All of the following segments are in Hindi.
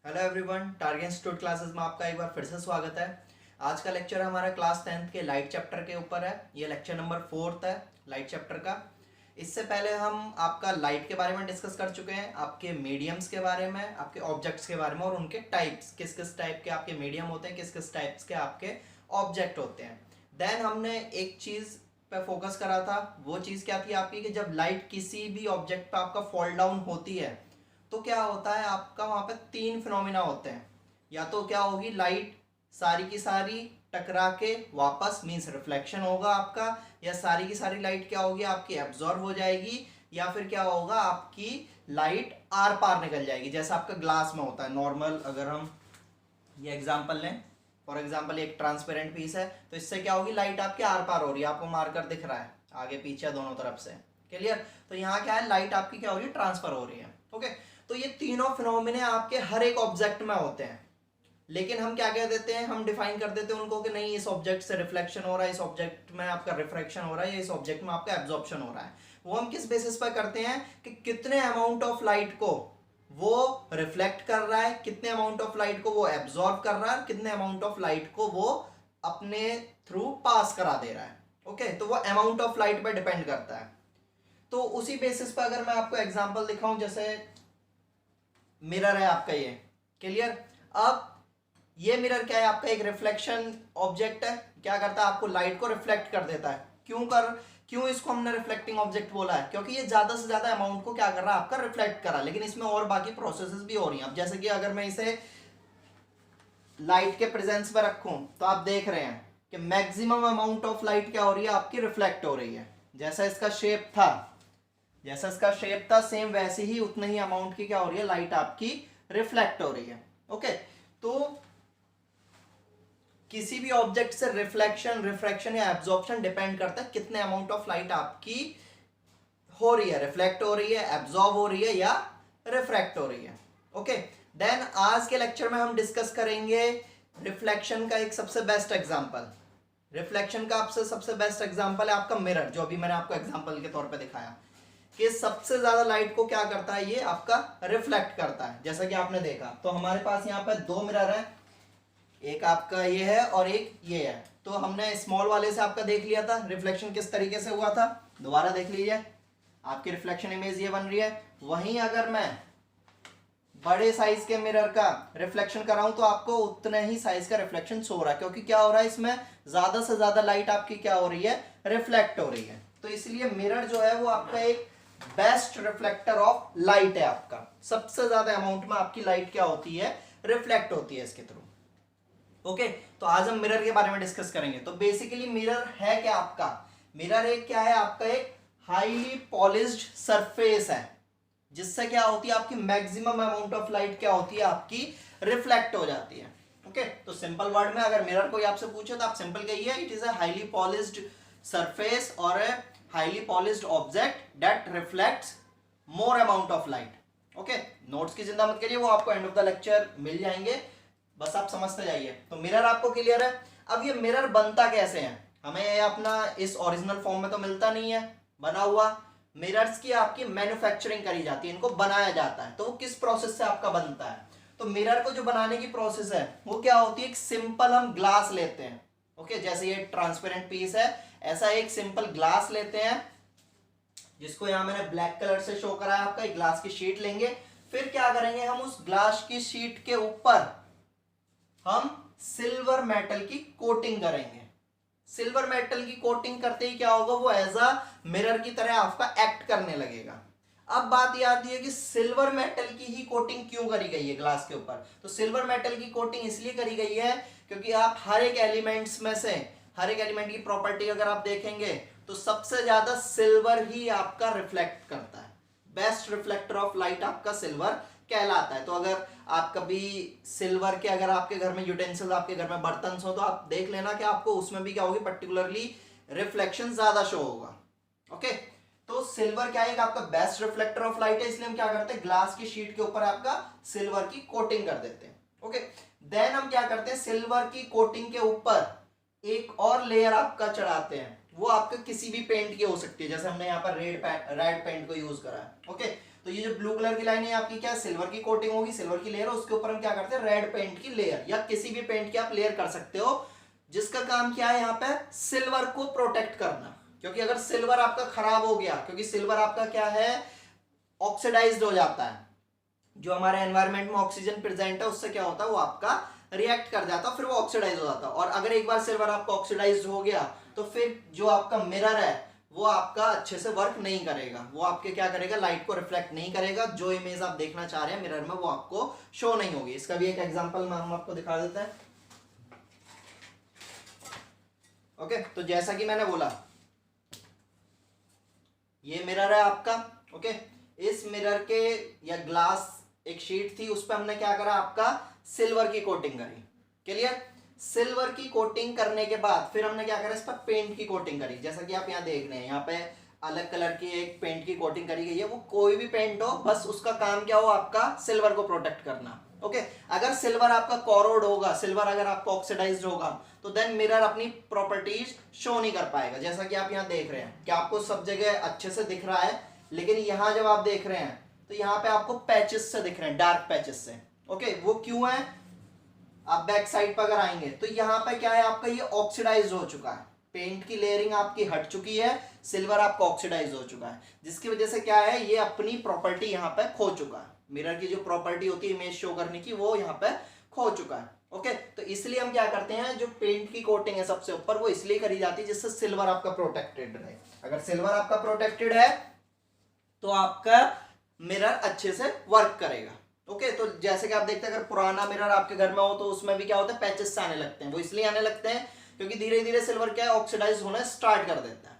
Hello everyone, target institute classes में आपका एक बार फिर से स्वागत है। आज का लेक्चर हमारा क्लास 10th के लाइट चैप्टर के ऊपर है। ये लेक्चर नंबर 4 है लाइट चैप्टर का। इससे पहले हम आपका लाइट के बारे में डिस्कस कर चुके हैं, आपके मीडियम्स के बारे में, आपके ऑब्जेक्ट्स के बारे में और उनके टाइप्स, किस किस टाइप के आपके मीडियम होते हैं, किस किस टाइप्स के आपके ऑब्जेक्ट होते हैं। देन हमने एक चीज़ पे फोकस करा था। वो चीज़ क्या थी आपकी कि जब लाइट किसी भी ऑब्जेक्ट पे आपका फॉल डाउन होती है तो क्या होता है, आपका वहां पे तीन फिनोमिना होते हैं। या तो क्या होगी, लाइट सारी की सारी टकरा के वापस मींस रिफ्लेक्शन होगा आपका, या सारी की सारी लाइट क्या होगी आपकी एब्जॉर्ब हो जाएगी, या फिर क्या होगा आपकी लाइट आर पार निकल जाएगी, जैसा आपका ग्लास में होता है नॉर्मल। अगर हम ये एग्जांपल लें, फॉर एग्जांपल एक ट्रांसपेरेंट पीस है, तो इससे क्या होगी, लाइट आपके आर पार हो रही है, आपको मार्कर दिख रहा है आगे पीछे दोनों तरफ से। क्लियर? तो यहाँ क्या है, लाइट आपकी क्या हो रही है, ट्रांसफर हो रही है। ओके, तो ये तीनों फिनोमिने आपके हर एक ऑब्जेक्ट में होते हैं। लेकिन हम क्या कह देते हैं, हम डिफाइन कर देते हैं उनको कि नहीं, इस ऑब्जेक्ट से रिफ्लेक्शन हो रहा है, इस ऑब्जेक्ट में आपका रिफ्रैक्शन हो रहा है, या इस ऑब्जेक्ट में आपका एब्जॉर्प्शन हो रहा है। वो हम किस बेसिस पर करते हैं कि कितने अमाउंट ऑफ लाइट को वो रिफ्लेक्ट कर रहा है, कितने अमाउंट ऑफ लाइट को वो एब्जॉर्ब कर रहा है, कितने अमाउंट ऑफ लाइट को वो अपने थ्रू पास करा दे रहा है। ओके, तो वो अमाउंट ऑफ लाइट पर डिपेंड करता है। तो उसी बेसिस पर अगर मैं आपको एग्जांपल दिखाऊं, जैसे मिरर है आपका ये। क्लियर? अब ये मिरर क्या है आपका, एक रिफ्लेक्शन ऑब्जेक्ट है। क्या करता है, आपको लाइट को रिफ्लेक्ट कर देता है। क्यों इसको हमने रिफ्लेक्टिंग ऑब्जेक्ट बोला है, क्योंकि ये ज्यादा से ज्यादा अमाउंट को क्या कर रहा है आपका, रिफ्लेक्ट कर रहा है। लेकिन इसमें और बाकी प्रोसेसेस भी हो रही हैं। अब जैसे कि अगर मैं इसे लाइट के प्रेजेंस में रखूं तो आप देख रहे हैं कि मैक्सिमम अमाउंट ऑफ लाइट क्या हो रही है आपकी, रिफ्लेक्ट हो रही है। जैसा इसका शेप था सेम वैसे ही उतने ही अमाउंट की क्या हो रही है, लाइट आपकी रिफ्लेक्ट हो रही है। ओके, तो किसी भी ऑब्जेक्ट से रिफ्लेक्शन, रिफ्रैक्शन या एब्जॉर्प्शन डिपेंड करता है कितने अमाउंट ऑफ लाइट आपकी हो रही है, रिफ्लेक्ट हो रही है, एब्जॉर्ब हो रही है या रिफ्रैक्ट हो रही है। ओके, देन आज के लेक्चर में हम डिस्कस करेंगे रिफ्लेक्शन का एक सबसे बेस्ट एग्जांपल। रिफ्लेक्शन का आपसे सबसे बेस्ट एग्जांपल है आपका मिरर, जो अभी मैंने आपको एग्जांपल के तौर पे दिखाया कि सबसे ज्यादा लाइट को क्या करता है, ये आपका रिफ्लेक्ट करता है। जैसा कि आपने देखा, तो हमारे पास यहाँ पे दो मिरर है, एक आपका ये है और एक ये है। तो हमने स्मॉल वाले से आपका देख लिया था रिफ्लेक्शन किस तरीके से हुआ था, दोबारा देख लीजिए, आपकी रिफ्लेक्शन इमेज ये बन रही है। वहीं अगर मैं बड़े साइज के मिरर का रिफ्लेक्शन कराऊं तो आपको उतने ही साइज का रिफ्लेक्शन शो हो रहा है, क्योंकि क्या हो रहा है, इसमें ज्यादा से ज्यादा लाइट आपकी क्या हो रही है, रिफ्लेक्ट हो रही है। तो इसलिए मिरर जो है वो आपका एक बेस्ट रिफ्लेक्टर ऑफ लाइट है। आपका सबसे ज्यादा अमाउंट में आपकी लाइट क्या होती है, रिफ्लेक्ट होती है इसके थ्रू। ओके, तो आज हम मिरर के बारे में डिस्कस करेंगे। तो बेसिकली मिरर है क्या आपका, मिरर एक क्या है आपका, एक हाईली पॉलिश्ड सरफेस है, जिससे क्या होती है आपकी मैक्सिमम अमाउंट ऑफ लाइट क्या होती है आपकी, रिफ्लेक्ट हो जाती है। ओके, तो सिंपल वर्ड में अगर मिरर कोई आपसे पूछे तो आप सिंपल कहिए, it is a highly polished surface और a highly polished object that reflects more amount of light. Okay, notes की चिंता मत करिए, वो आपको एंड ऑफ द लेक्चर मिल जाएंगे, बस आप समझते जाइए। तो मिरर आपको क्लियर है। अब ये मिरर बनता कैसे है, हमें ये अपना इस ओरिजिनल फॉर्म में तो मिलता नहीं है बना हुआ। मिरर्स की आपकी मैन्युफैक्चरिंग करी जाती है, इनको बनाया जाता है। तो वो किस प्रोसेस से आपका बनता है, तो मिरर को जो बनाने की प्रोसेस है वो क्या होती है, एक सिंपल हम ग्लास लेते हैं। ओके, जैसे ये ट्रांसपेरेंट पीस है, ऐसा एक सिंपल ग्लास लेते हैं, जिसको यहां मैंने ब्लैक कलर से शो करा है आपका। एक ग्लास की शीट लेंगे, फिर क्या करेंगे, हम उस ग्लास की शीट के ऊपर हम सिल्वर मेटल की कोटिंग करेंगे। सिल्वर मेटल की कोटिंग करते ही क्या होगा, वो एज अ मिरर की तरह आपका एक्ट करने लगेगा। अब बात ये आती है कि सिल्वर मेटल की ही कोटिंग क्यों करी गई है ग्लास के ऊपर। तो सिल्वर मेटल की कोटिंग इसलिए करी गई है क्योंकि आप हर एक एलिमेंट्स में से हर एक एलिमेंट की प्रॉपर्टी अगर आप देखेंगे तो सबसे ज्यादा सिल्वर ही आपका रिफ्लेक्ट करता है। बेस्ट रिफ्लेक्टर ऑफ लाइट आपका सिल्वर कहलाता है। तो अगर आप कभी सिल्वर के, अगर आपके घर में यूटेंसिल्स, आपके घर में बर्तन हो, तो आप देख लेना कि आपको उसमें भी क्या होगी, पर्टिकुलरली रिफ्लेक्शन ज्यादा शो होगा। ओके, तो सिल्वर क्या है, आपका बेस्ट रिफ्लेक्टर ऑफ लाइट है, इसलिए हम क्या करते हैं, ग्लास की शीट के ऊपर आपका सिल्वर की कोटिंग कर देते हैं। ओके, देन हम क्या करते हैं, सिल्वर की कोटिंग के ऊपर एक और लेयर आपका चढ़ाते हैं। वो आपका किसी भी पेंट की हो सकती है, जैसे हमने यहाँ पर रेड पेंट को यूज करा है। ओके, तो ये जो ब्लू कलर की लाइन है आपकी क्या है, सिल्वर की कोटिंग होगी, सिल्वर की लेयर, उसके ऊपर हम क्या करते हैं, रेड पेंट की लेयर या किसी भी पेंट की आप लेयर कर सकते हो, जिसका काम क्या है यहाँ पे सिल्वर को प्रोटेक्ट करना। क्योंकि अगर सिल्वर आपका खराब हो गया, क्योंकि सिल्वर आपका क्या है, ऑक्सीडाइज्ड हो जाता है, जो हमारे एनवायरनमेंट में ऑक्सीजन प्रेजेंट है उससे क्या होता है, वो आपका रिएक्ट कर जाता है, फिर वो ऑक्सीडाइज हो जाता है। और अगर एक बार सिल्वर आपका ऑक्सीडाइज हो गया तो फिर जो आपका मिरर है वो आपका अच्छे से वर्क नहीं करेगा, वो आपके क्या करेगा, लाइट को रिफ्लेक्ट नहीं करेगा, जो इमेज आप देखना चाह रहे हैं मिरर में वो आपको शो नहीं होगी। इसका भी एक एग्जांपल हम आपको दिखा देते हैं। ओके, तो जैसा कि मैंने बोला ये मिरर है आपका। ओके, इस मिरर के या ग्लास एक शीट थी, उस पर हमने क्या करा, आपका सिल्वर की कोटिंग करी। क्लियर, सिल्वर की कोटिंग करने के बाद फिर हमने क्या करा, इस पर पेंट की कोटिंग करी। जैसा कि आप यहाँ देख रहे हैं, यहाँ पे अलग कलर की एक पेंट की कोटिंग करी गई है, वो कोई भी पेंट हो, बस उसका काम क्या हो, आपका सिल्वर को प्रोटेक्ट करना। ओके, अगर सिल्वर आपका कोरोड होगा, सिल्वर अगर आपका ऑक्सीडाइज्ड होगा, तो देन मिरर अपनी प्रॉपर्टीज शो नहीं कर पाएगा। जैसा कि आप यहाँ देख रहे हैं कि आपको सब जगह अच्छे से दिख रहा है, लेकिन यहाँ जब आप देख रहे हैं तो यहाँ पे आपको पैचेस से दिख रहे हैं, डार्क पैचेस से। ओके, वो क्यों है, आप बैक साइड पर अगर आएंगे तो यहाँ पे क्या है, आपका ये ऑक्सीडाइज हो चुका है, पेंट की लेयरिंग आपकी हट चुकी है, सिल्वर आपका ऑक्सीडाइज हो चुका है, जिसकी वजह से क्या है, ये अपनी प्रॉपर्टी यहाँ पे खो चुका है। मिरर की जो प्रॉपर्टी होती है इमेज शो करने की, वो यहाँ पे खो चुका है। ओके, तो इसलिए हम क्या करते हैं, जो पेंट की कोटिंग है सबसे ऊपर, वो इसलिए करी जाती है जिससे सिल्वर आपका प्रोटेक्टेड रहे। अगर सिल्वर आपका प्रोटेक्टेड है तो आपका मिरर अच्छे से वर्क करेगा। ओके, तो जैसे कि आप देखते हैं, अगर पुराना मिरर आपके घर में हो तो उसमें भी क्या होता है, पैचेस आने लगते हैं। वो इसलिए आने लगते हैं क्योंकि धीरे धीरे सिल्वर क्या है, ऑक्सीडाइज होना स्टार्ट कर देता है।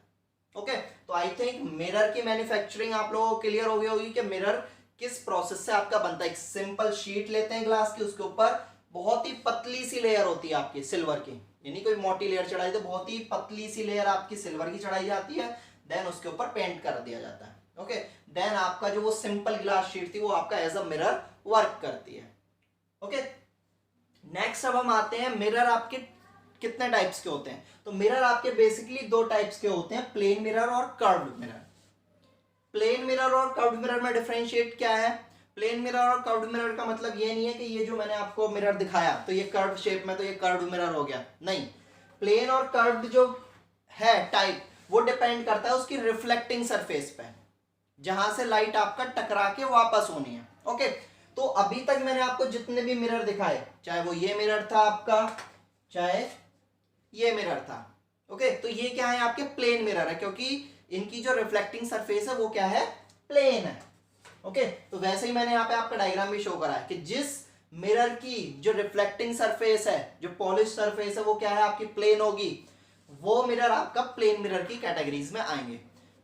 ओके, तो आई थिंक मिरर की मैन्युफैक्चरिंग आप लोगों को क्लियर हो गई होगी कि मिरर किस प्रोसेस से आपका बनता है। एक सिंपल शीट लेते हैं ग्लास की, उसके ऊपर बहुत ही पतली सी लेयर होती है आपकी सिल्वर की, यानी कोई मोटी लेयर चढ़ाई, तो बहुत ही पतली सी लेयर आपकी सिल्वर की चढ़ाई जाती है, देन उसके ऊपर पेंट कर दिया जाता है। ओके, देन आपका जो वो सिंपल ग्लास शीट थी वो आपका एज अ मिरर वर्क करती है। ओके, नेक्स्ट अब हम आते हैं, मिरर आपके कितने टाइप्स के होते हैं। तो मिरर आपके बेसिकली दो टाइप्स के होते हैं, प्लेन मिरर और कर्व्ड मिरर। प्लेन मिरर और कर्व्ड मिरर में डिफरेंशिएट क्या है, प्लेन मिरर और कर्व्ड मिरर का मतलब ये नहीं है कि ये जो मैंने आपको मिरर दिखाया तो ये कर्व शेप में तो ये कर्व्ड मिरर हो गया, नहीं। प्लेन और कर्व्ड जो है टाइप, वो डिपेंड करता है उसकी रिफ्लेक्टिंग सरफेस पे, जहां से लाइट आपका टकरा के वापस होनी है। ओके, तो अभी तक मैंने आपको जितने भी मिरर दिखाए, चाहे वो ये मिरर था आपका, चाहे ये मिरर था, ओके, तो ये क्या है, आपके प्लेन मिरर है, क्योंकि इनकी जो रिफ्लेक्टिंग सरफेस है वो क्या है, प्लेन है। ओके, तो वैसे ही मैंने यहाँ पे आपका डायग्राम भी शो करा है कि जिस मिरर की जो रिफ्लेक्टिंग सरफेस है, जो पॉलिश सरफेस है, वो क्या है, आपकी प्लेन होगी, वो मिरर आपका प्लेन मिरर की कैटेगरीज में आएंगे।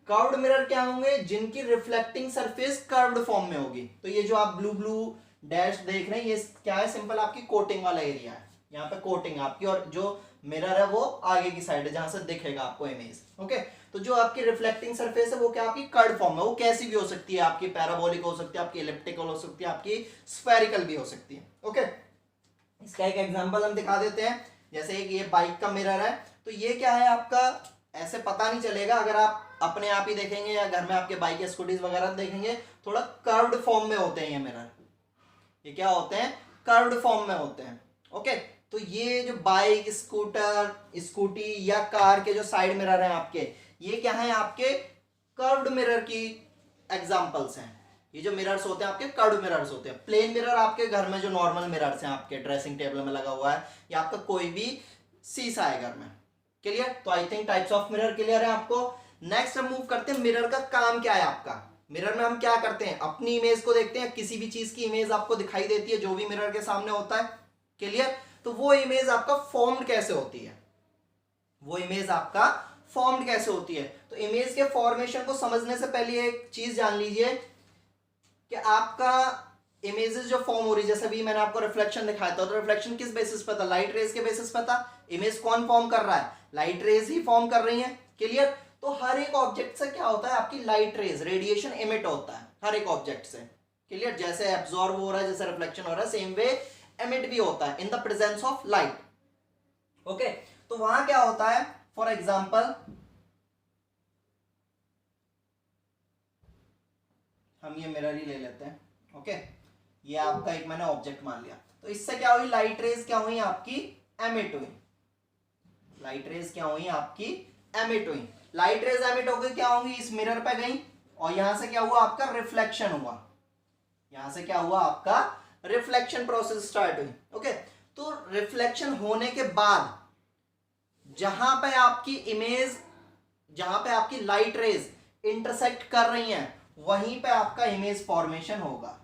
कर्व्ड मिरर क्या होंगे, जिनकी रिफ्लेक्टिंग सरफेस कर्व्ड फॉर्म में होगी। तो ये जो आप ब्लू ब्लू डैश देख रहे हैं, ये क्या है, सिंपल आपकी कोटिंग वाला एरिया है, यहाँ पे कोटिंग आपकी, और जो मिरर है वो आगे की साइड है जहां से दिखेगा आपको इमेज। ओके, तो जो आपकी रिफ्लेक्टिंग सरफेस है वो क्या आपकी कर्व फॉर्म है, वो कैसी भी हो सकती है, आपकी पैराबोलिक हो सकती है, आपकी एलिप्टिकल हो सकती है, आपकी स्फेरिकल भी हो सकती है। ओके, इसका एक एग्जांपल हम दिखा देते हैं। जैसे एक ये बाइक का मिरर है, तो ये क्या है आपका, ऐसे पता नहीं चलेगा, अगर आप अपने आप ही देखेंगे या घर में आपके बाइक या स्कूटीज वगैरह देखेंगे, थोड़ा कर्व्ड फॉर्म में होते हैं ये मिरर, ये क्या होते हैं, कर्व्ड फॉर्म में होते हैं। ओके, तो ये जो बाइक, स्कूटर, स्कूटी या कार के जो साइड मिरर हैं आपके, ये क्या है, आपके कर्व्ड मिरर की एग्जांपल्स हैं। ये जो मिरर्स होते हैं आपके कर्व्ड मिरर्स होते हैं। प्लेन मिरर आपके घर में जो नॉर्मल मिरर्स हैं, आपके ड्रेसिंग टेबल में लगा हुआ है, या आपका कोई भी शीशा है घर में। क्लियर, तो I think types of mirror clear है आपको। नेक्स्ट हम मूव करते हैं, मिरर का काम क्या है आपका। मिरर में हम क्या करते हैं, अपनी इमेज को देखते हैं, किसी भी चीज की इमेज आपको दिखाई देती है जो भी मिरर के सामने होता है। क्लियर, तो वो इमेज आपका फॉर्म्ड कैसे होती है, वो इमेज आपका फॉर्म्ड कैसे होती है। तो इमेज के फॉर्मेशन को समझने से पहले एक चीज जान लीजिए कि आपका इमेजेस जो फॉर्म हो रही है, जैसे भी मैंने आपको रिफ्लेक्शन दिखाया था, तो रिफ्लेक्शन किस बेसिस पे था, लाइट रेज के बेसिस पे था। इमेज कौन फॉर्म कर रहा है, लाइट रेज ही फॉर्म कर रही है। क्लियर, तो हर एक ऑब्जेक्ट से क्या होता है, आपकी लाइट रेज, रेडिएशन इमिट होता है हर एक ऑब्जेक्ट से। क्लियर, जैसे एब्जॉर्ब हो रहा है, जैसे रिफ्लेक्शन हो रहा है, सेम वे एमिट भी होता है in the presence of light. Okay, तो वहां क्या होता है, फॉर एग्जाम्पल हम ये मिरर ही ले लेते हैं, ओके। ये आपका एक मैंने ऑब्जेक्ट मान लिया, तो इससे क्या हुई, लाइट रेज क्या हुई आपकी, एमिट हुई। लाइट रेज क्या हुई आपकी, एमिट हुई। लाइट रेज एमिट होकर क्या होंगी, इस मिरर पे गई और यहां से क्या हुआ आपका, रिफ्लेक्शन हुआ। यहां से क्या हुआ आपका, रिफ्लेक्शन प्रोसेस स्टार्ट हुई, ओके। तो रिफ्लेक्शन होने के बाद जहां पे आपकी इमेज, जहां पे आपकी लाइट रेज इंटरसेक्ट कर रही हैं, वहीं पे आपका इमेज फॉर्मेशन होगा।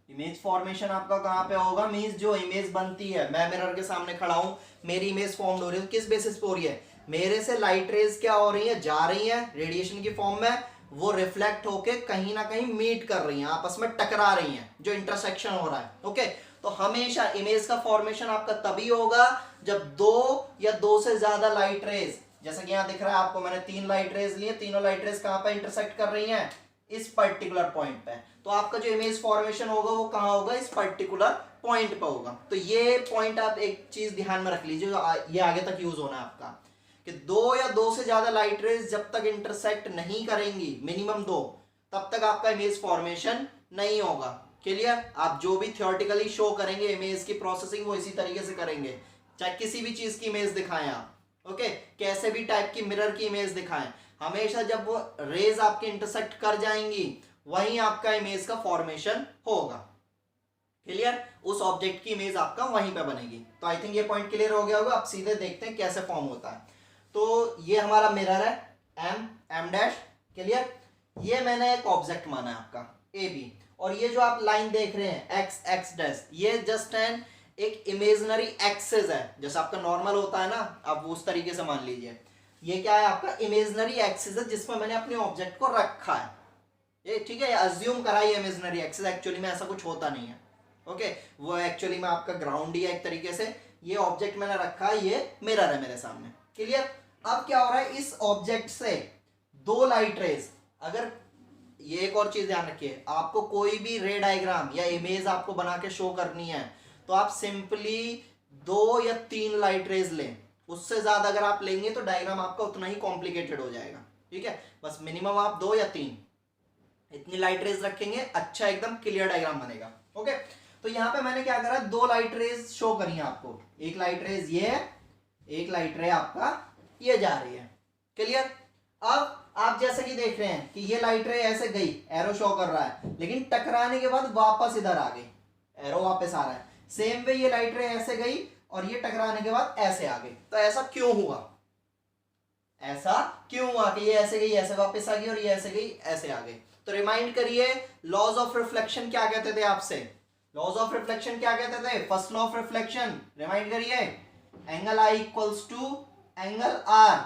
इमेज फॉर्मेशन आपका कहां पे होगा, मींस जो इमेज बनती है, मैं मिरर के सामने खड़ा हूं, मेरी इमेज फॉर्म हो रही है, किस बेसिस पे हो रही है, मेरे से लाइट रेज क्या हो रही है, जा रही है रेडिएशन की फॉर्म में, वो रिफ्लेक्ट होके कहीं ना कहीं मीट कर रही हैं, आपस में टकरा रही हैं, जो इंटरसेक्शन हो रहा है, ओके। तो हमेशा इमेज का फॉर्मेशन आपका तभी होगा जब दो या दो से ज्यादा लाइट रेज, जैसा कि यहां दिख रहा है आपको, मैंने 3 लाइट रेज लिए, तीनों लाइट रेज कहां पे इंटरसेक्ट कर रही हैं, इस पर्टिकुलर पॉइंट पे। तो आपका जो इमेज फॉर्मेशन होगा वो कहां होगा, इस पर्टिकुलर पॉइंट पे होगा। तो ये पॉइंट आप एक चीज ध्यान में रख लीजिए, ये आगे तक यूज होना है आपका, कि दो या दो से ज्यादा लाइट रेज जब तक इंटरसेक्ट नहीं करेंगी, मिनिमम 2, तब तक आपका इमेज फॉर्मेशन नहीं होगा। क्लियर। आप जो भी थियोरेटिकली शो करेंगे इमेज की प्रोसेसिंग, वो इसी तरीके से करेंगे, चाहे किसी भी चीज की इमेज दिखाएं आप, ओके, कैसे भी टाइप की मिरर की इमेज दिखाएं, हमेशा जब वो रेज आपके इंटरसेक्ट कर जाएंगी वहीं आपका इमेज का फॉर्मेशन होगा। क्लियर। उस ऑब्जेक्ट की इमेज आपका वहीं पे बनेगी। तो आई थिंक ये पॉइंट क्लियर हो गया होगा। अब सीधे देखते हैं कैसे फॉर्म होता है। तो ये हमारा मिरर है, एम डैश, क्लियर। ये मैंने एक ऑब्जेक्ट माना है आपका ए बी, और ये जो आप लाइन देख रहे हैं एक्स एक्स डैश, ये जस्ट एन एक इमेजिनरी एक्सिस है, जैसा आपका नॉर्मल होता है ना, आप उस तरीके से मान लीजिए। ये क्या है आपका इमेजिनरी एक्सिस है जिसमें मैंने अपने ऑब्जेक्ट को रखा है, ये ठीक है, अज्यूम करा ये इमेजिनरी एक्सिस, एक्चुअली में ऐसा कुछ होता नहीं है, ओके। वो एक्चुअली में आपका ग्राउंड ही है एक तरीके से। ये ऑब्जेक्ट मैंने रखा है, ये मिरर है मेरे सामने, क्लियर। अब क्या हो रहा है, इस ऑब्जेक्ट से दो लाइट रेज, अगर ये एक और चीज ध्यान रखिए, आपको कोई भी रे डायग्राम या इमेज आपको बना के शो करनी है तो आप सिंपली 2 या 3 लाइट रेज लें, उससे ज्यादा अगर आप लेंगे तो डायग्राम आपका उतना ही कॉम्प्लिकेटेड हो जाएगा, ठीक है। बस मिनिमम आप 2 या 3 इतनी लाइट रेज रखेंगे, अच्छा एकदम क्लियर डायग्राम बनेगा, ओके। तो यहां पे मैंने क्या करा, 2 लाइट रेज शो करी है आपको, एक लाइट रेज ये है, एक लाइट रे आपका ये जा रही है, क्लियर। अब आप जैसे कि देख रहे हैं कि ये लाइट रे ऐसे गई, एरो शो कर रहा है, लेकिन टकराने के बाद वापस इधर आ गई, एरो वापस आ रहा है। सेम वे ये लाइट रे ऐसे गई और ये टकराने के बाद ऐसे आ गई। तो ऐसा क्यों हुआ, ऐसा क्यों हुआ कि ये ऐसे गई ऐसे वापस आ गई और ये ऐसे गई ऐसे आ गई। तो रिमाइंड करिए, लॉज ऑफ रिफ्लेक्शन क्या कहते थे आपसे, लॉज ऑफ रिफ्लेक्शन क्या कहते थे, first law of reflection remind करिए, angle I equals to angle R,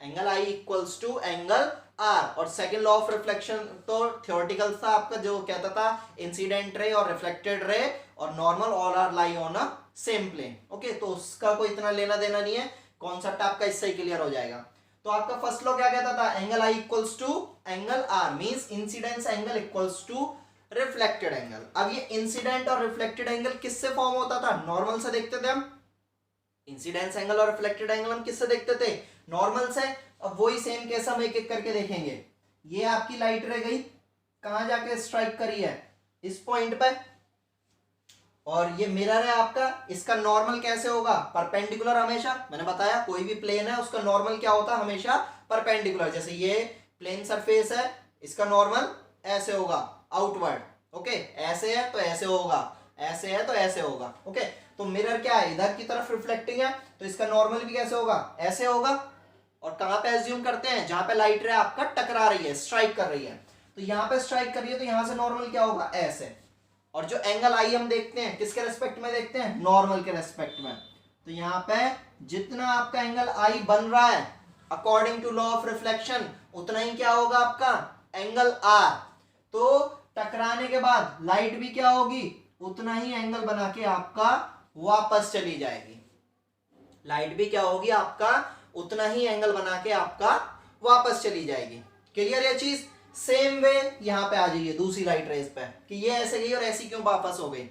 angle I equals to angle R. और सेकेंड लॉ ऑफ रिफ्लेक्शन तो थ्योरेटिकल था आपका, जो कहता था इंसिडेंट रे और रिफ्लेक्टेड रे और normal all are lie on a same plane, okay. तो उसका कोई इतना लेना देना नहीं है, कॉन्सेप्ट आपका इससे ही क्लियर हो जाएगा। तो आपका फर्स्ट लॉ क्या कहता था, angle I equals to angle R, means incidence angle equals to reflected angle. अब ये इंसिडेंट और रिफ्लेक्टेड एंगल किससे फॉर्म होता था, नॉर्मल से देखते थे हम, इंसिडेंस एंगल और रिफ्लेक्टेड एंगल हम किससे देखते थे, नॉर्मल से। अब वही सेम केस हम एक एक करके देखेंगे। ये आपकी लाइट रह गई, कहां जाके स्ट्राइक करी है, इस पॉइंट पे, और ये मिरर है आपका, इसका नॉर्मल कैसे होगा, परपेंडिकुलर हमेशा, मैंने बताया कोई भी प्लेन है उसका नॉर्मल क्या होता है, हमेशा परपेंडिकुलर। जैसे ये प्लेन सरफेस है, इसका नॉर्मल ऐसे होगा आउटवर्ड, ओके, ऐसे है तो ऐसे होगा, ऐसे है तो ऐसे होगा, ओके। तो मिरर क्या है, इधर की तरफ रिफ्लेक्टिंग है, तो इसका नॉर्मल भी कैसे होगा, ऐसे होगा। और कहां पे एज्यूम करते हैं, जहां पे लाइट रे आपका टकरा रही है, स्ट्राइक कर रही है, तो यहां पे स्ट्राइक कर रही है तो यहां से नॉर्मल क्या होगा, ऐसे। और जो एंगल आई हम देखते हैं किसके रेस्पेक्ट में देखते हैं, नॉर्मल के रेस्पेक्ट में। तो यहां पे जितना आपका एंगल आई बन रहा है according to law of reflection, उतना ही क्या होगा आपका एंगल आर। तो टकराने के बाद लाइट भी क्या होगी, उतना ही एंगल बना के आपका वापस चली जाएगी, लाइट भी क्या होगी आपका उतना ही एंगल बना के आपका वापस चली जाएगी। क्लियर ये चीज। सेम वे यहां पे आ जाइए दूसरी लाइट रेज पे, कि ये ऐसे गई और ऐसी क्यों वापस हो गई,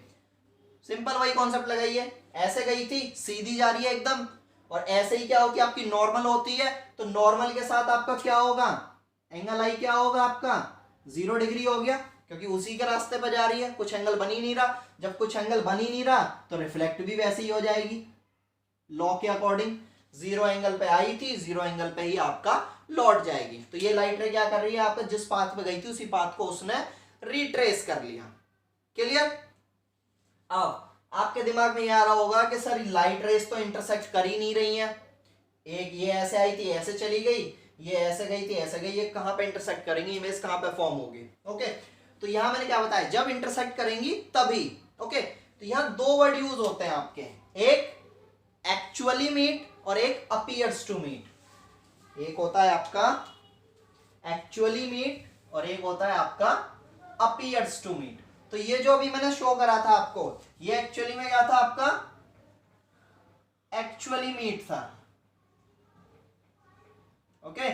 सिंपल वही कॉन्सेप्ट लगाइए, ऐसे गई थी सीधी जा रही है एकदम, और ऐसे ही क्या होगी आपकी नॉर्मल होती है, तो नॉर्मल के साथ आपका क्या होगा, एंगल आई क्या होगा आपका 0 डिग्री हो गया, क्योंकि उसी के रास्ते पर जा रही है, कुछ एंगल बन ही नहीं रहा। जब कुछ एंगल बन ही नहीं रहा तो रिफ्लेक्ट भी वैसे ही हो जाएगी लॉ के अकॉर्डिंग। 0 एंगल पे आई थी, 0 एंगल पे ही आपका लौट जाएगी। तो ये लाइट रे क्या कर रही है, आपका जिस पाथ पे गई थी उसी पाथ को उसने रिट्रेस कर लिया। क्लियर? अब आपके दिमाग में ये आ रहा होगा कि सर लाइट रेस तो इंटरसेक्ट कर ही नहीं रही है, एक ये ऐसे आई थी ऐसे चली गई, ये ऐसे गई थी ऐसे गई, ये कहां पे इंटरसेक्ट करेंगी, इमेज कहां पे फॉर्म होगी। ओके, तो यहां मैंने क्या बताया, जब इंटरसेक्ट करेंगी तभी। ओके, तो यहां दो वर्ड यूज होते हैं आपके, एक एक्चुअली मीट और एक अपीयर्स टू मीट। एक होता है आपका एक्चुअली मीट और एक होता है आपका अपीयर्स टू मीट। तो ये जो अभी मैंने शो करा था आपको, ये एक्चुअली में क्या था, आपका एक्चुअली मीट था। ओके,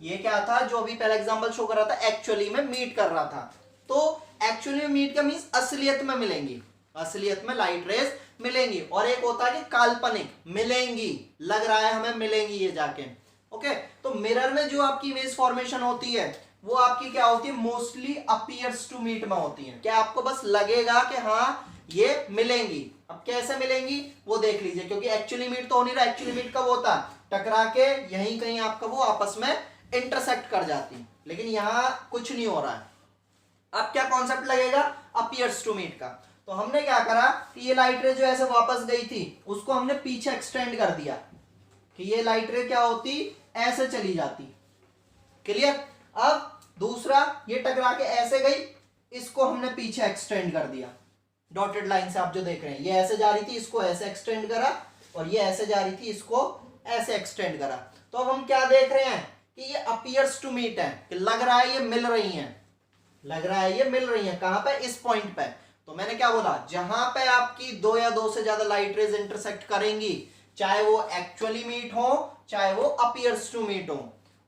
ये क्या था जो अभी पहला एग्जांपल शो कर रहा था, एक्चुअली में मीट कर रहा था। तो एक्चुअली में मीट का मींस असलियत में मिलेंगी, असलियत में लाइट रेस मिलेंगी। और एक होता है कि काल्पनिक मिलेंगी, लग रहा है हमें मिलेंगी ये जाके। ओके, तो मिरर में जो आपकी इमेज फॉर्मेशन होती है वो आपकी क्या होती है, मोस्टली अपीयर्स टू मीट में होती है। क्या आपको बस लगेगा कि हाँ ये मिलेंगी। अब कैसे मिलेंगी वो देख लीजिए, क्योंकि एक्चुअली मीट तो हो नहीं रहा। एक्चुअली मीट कब होता, टकरा के यहीं कहीं आपका वो आपस में इंटरसेक्ट कर जाती, लेकिन यहां कुछ नहीं हो रहा है। अब क्या कॉन्सेप्ट लगेगा, अपीयर्स टू मीट का। तो हमने क्या करा कि ये लाइट रे जो ऐसे वापस गई थी उसको हमने पीछे एक्सटेंड कर दिया कि ये लाइट रे क्या होती, ऐसे चली जाती। क्लियर? अब दूसरा, ये टकरा के ऐसे गई, इसको हमने पीछे एक्सटेंड कर दिया। डॉटेड लाइन से आप जो देख रहे हैं, ये ऐसे जा रही थी, इसको ऐसे एक्सटेंड करा, और ये ऐसे जा रही थी, इसको ऐसे एक्सटेंड करा। तो अब हम क्या देख रहे हैं कि ये अपीयर्स टू मीट है, कि लग रहा है ये मिल रही हैं, लग रहा है ये मिल रही हैं। कहां पे, इस पॉइंट पे। तो मैंने क्या बोला, जहां पे आपकी दो या दो से ज्यादा लाइट रेज इंटरसेक्ट करेंगी, चाहे वो एक्चुअली मीट हो चाहे वो अपीयर्स टू मीट हो,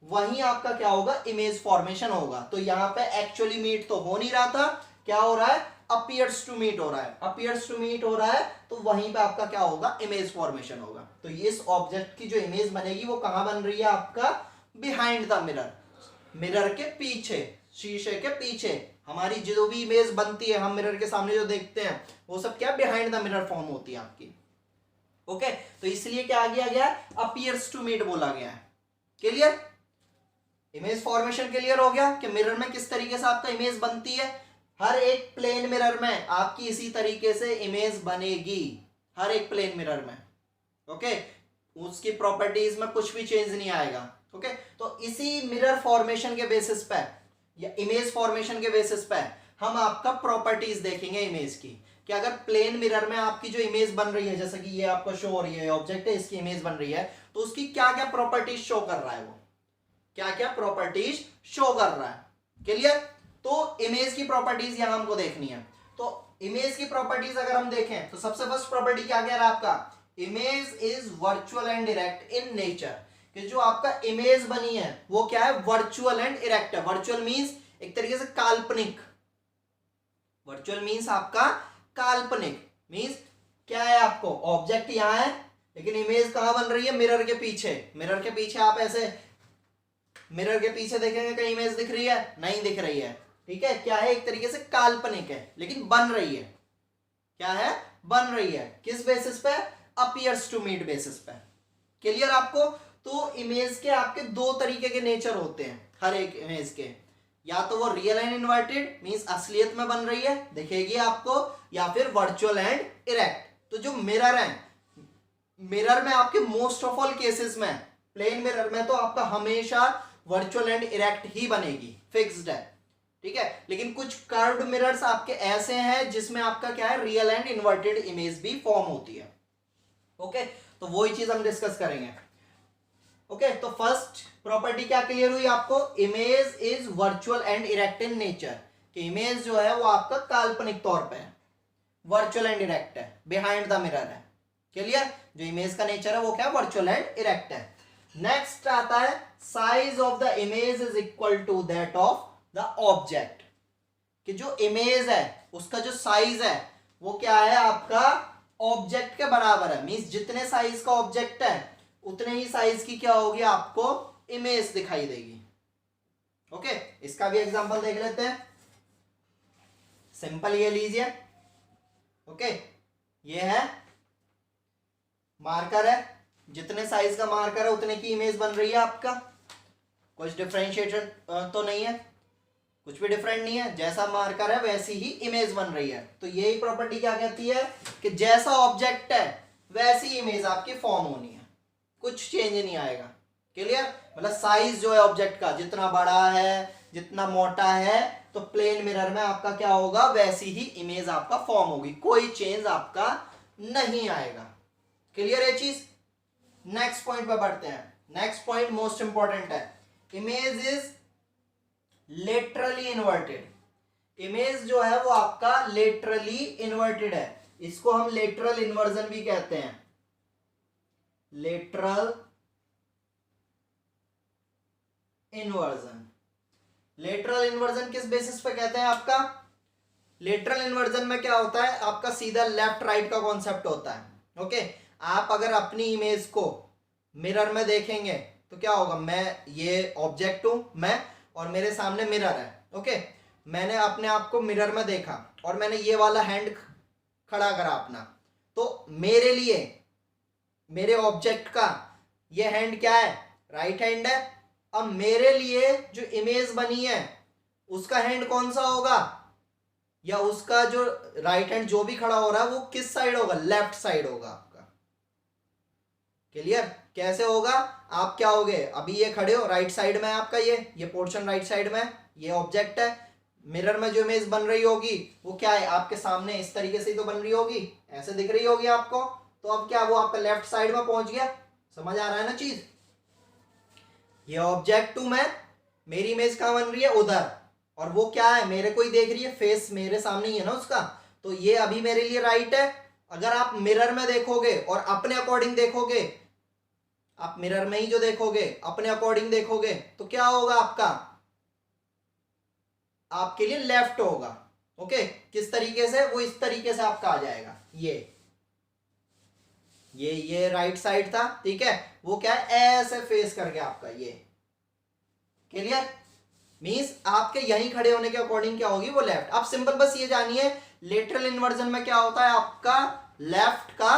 वहीं आपका क्या होगा, इमेज फॉर्मेशन होगा। तो यहां पे एक्चुअली मीट तो हो नहीं रहा था, क्या हो रहा है, अपीयर्स टू मीट हो रहा है। अपीयर्स टू मीट हो रहा है तो वहीं पे आपका क्या होगा, इमेज फॉर्मेशन होगा। तो इस ऑब्जेक्ट की जो इमेज बनेगी वो कहां बन रही है, आपका बिहाइंड द मिरर, मिरर के पीछे, शीशे के पीछे। हमारी जो भी इमेज बनती है, हम मिरर के सामने जो देखते हैं, वो सब क्या बिहाइंड द मिरर फॉर्म होती है आपकी। ओके, तो इसलिए क्या आ गया, अपीयर्स टू मीट बोला गया है। क्लियर? इमेज फॉर्मेशन क्लियर हो गया कि मिरर में किस तरीके से आपका इमेज बनती है। हर एक प्लेन मिरर में आपकी इसी तरीके से इमेज बनेगी, हर एक प्लेन मिरर में। ओके, उसकी प्रॉपर्टीज में कुछ भी चेंज नहीं आएगा। ओके, तो इसी मिरर फॉर्मेशन के बेसिस पे या इमेज फॉर्मेशन के बेसिस पे हम आपका प्रॉपर्टीज देखेंगे इमेज की, कि अगर प्लेन मिरर में आपकी जो इमेज बन रही है, जैसे कि ये आपका शो हो रही है, ऑब्जेक्ट है, इसकी इमेज बन रही है, तो उसकी क्या क्या प्रॉपर्टीज शो कर रहा है, वो क्या क्या प्रॉपर्टीज शो कर रहा है। क्लियर? तो इमेज की प्रॉपर्टीज यहां हमको देखनी है। तो इमेज की प्रॉपर्टीज अगर हम देखें तो सबसे फर्स्ट प्रॉपर्टी क्या कह रहा है आपका, image is virtual and erect in nature. कि जो आपका इमेज बनी है वो क्या है, वर्चुअल एंड इरेक्ट है। वर्चुअल मींस एक तरीके से काल्पनिक, वर्चुअल मींस आपका काल्पनिक, मींस क्या है, आपको ऑब्जेक्ट यहां है लेकिन इमेज कहां बन रही है, मिरर के पीछे। मिरर के पीछे आप ऐसे मिरर के पीछे देखेंगे कहीं इमेज दिख रही है, नहीं दिख रही है। ठीक है, क्या है, एक तरीके से काल्पनिक है लेकिन बन रही है। क्या है, बन रही है। किस बेसिस पे, अपीयर्स टू मीट बेसिस पे। क्लियर आपको? तो इमेज के आपके दो तरीके के नेचर होते हैं हर एक इमेज के, या तो वो रियल एंड इन्वर्टेड मींस असलियत में बन रही है, दिखेगी आपको, या फिर वर्चुअल एंड इरेक्ट। तो जो मिरर है, मिरर में आपके मोस्ट ऑफ ऑल केसेस में, प्लेन मिरर में तो आपका हमेशा वर्चुअल एंड इरेक्ट ही बनेगी, फिक्स्ड है। ठीक है, लेकिन कुछ कर्व्ड मिरर्स आपके ऐसे हैं जिसमें आपका क्या है, रियल एंड इन्वर्टेड इमेज भी फॉर्म होती है। ओके, तो वही चीज हम डिस्कस करेंगे। ओके, तो फर्स्ट प्रॉपर्टी क्या क्लियर हुई आपको, image is virtual and erect in nature. कि इमेज जो है वो आपका काल्पनिक तौर पे है, वर्चुअल एंड इरेक्ट है, बिहाइंड द मिरर है। क्लियर? जो इमेज का नेचर है वो क्या, वर्चुअल एंड इरेक्ट है। नेक्स्ट आता है, size of the image is equal to that of the object. कि जो इमेज है उसका जो साइज है वो क्या है, आपका ऑब्जेक्ट के बराबर है। मींस जितने साइज का ऑब्जेक्ट है उतने ही साइज की क्या होगी आपको इमेज दिखाई देगी। ओके, इसका भी एग्जांपल देख लेते हैं। सिंपल ये लीजिए। ओके, ये है मार्कर है, जितने साइज का मार्कर है उतने की इमेज बन रही है आपका। कुछ डिफरेंशिएटेड तो नहीं है, कुछ भी डिफरेंट नहीं है, जैसा मार्कर है वैसी ही इमेज बन रही है। तो यही प्रॉपर्टी क्या कहती है कि जैसा ऑब्जेक्ट है वैसी इमेज आपकी फॉर्म होनी है, कुछ चेंज नहीं आएगा। क्लियर? मतलब साइज जो है ऑब्जेक्ट का जितना बड़ा है, जितना मोटा है, तो प्लेन मिरर में आपका क्या होगा, वैसी ही इमेज आपका फॉर्म होगी, कोई चेंज आपका नहीं आएगा। क्लियर है चीज? नेक्स्ट पॉइंट पे बढ़ते हैं। नेक्स्ट पॉइंट मोस्ट इंपॉर्टेंट है, image is laterally inverted. Image जो है वो आपका लेटरली इन्वर्टेड है, इसको हम लेटरल इन्वर्जन भी कहते हैं। Lateral inversion. लेटरल इन्वर्जन किस बेसिस पे कहते हैं आपका? लेटरल इन्वर्जन में क्या होता है, आपका सीधा लेफ्ट राइट का कॉन्सेप्ट होता है। ओके, आप अगर अपनी इमेज को मिरर में देखेंगे तो क्या होगा, मैं ये ऑब्जेक्ट हूं मैं, और मेरे सामने मिरर है। ओके, मैंने अपने आप को मिरर में देखा और मैंने ये वाला हैंड खड़ा करा अपना, तो मेरे लिए, मेरे ऑब्जेक्ट का ये हैंड क्या है, राइट हैंड है। अब मेरे लिए जो इमेज बनी है उसका हैंड कौन सा होगा, या उसका जो राइट हैंड जो भी खड़ा हो रहा है वो किस साइड होगा, लेफ्ट साइड होगा आपका। क्लियर? कैसे होगा, आप क्या होगे, अभी ये खड़े हो राइट साइड में, आपका ये पोर्शन राइट साइड में, ये ऑब्जेक्ट है। मिरर में जो इमेज बन रही होगी वो क्या है, आपके सामने इस तरीके से तो बन रही होगी, ऐसे दिख रही होगी आपको। तो अब क्या, वो आपका लेफ्ट साइड में पहुंच गया। समझ आ रहा है ना चीज? ये ऑब्जेक्ट हूं मैं, मेरी इमेज कहां बन रही है, उधर, और वो क्या है, मेरे को ही देख रही है, फेस मेरे सामने ही है ना उसका, तो ये अभी मेरे लिए राइट है। अगर आप मिरर में देखोगे और अपने अकॉर्डिंग देखोगे, आप मिरर में ही जो देखोगे अपने अकॉर्डिंग देखोगे, तो क्या होगा आपका, आपके लिए लेफ्ट होगा। ओके, किस तरीके से, वो इस तरीके से आपका आ जाएगा, ये राइट साइड था, ठीक है, वो क्या है, ऐसे फेस करके आपका ये। क्लियर? मींस आपके यहीं खड़े होने के अकॉर्डिंग क्या होगी, वो लेफ्ट। आप सिंपल बस ये जानिए, लेटरल इन्वर्जन में क्या होता है आपका, लेफ्ट का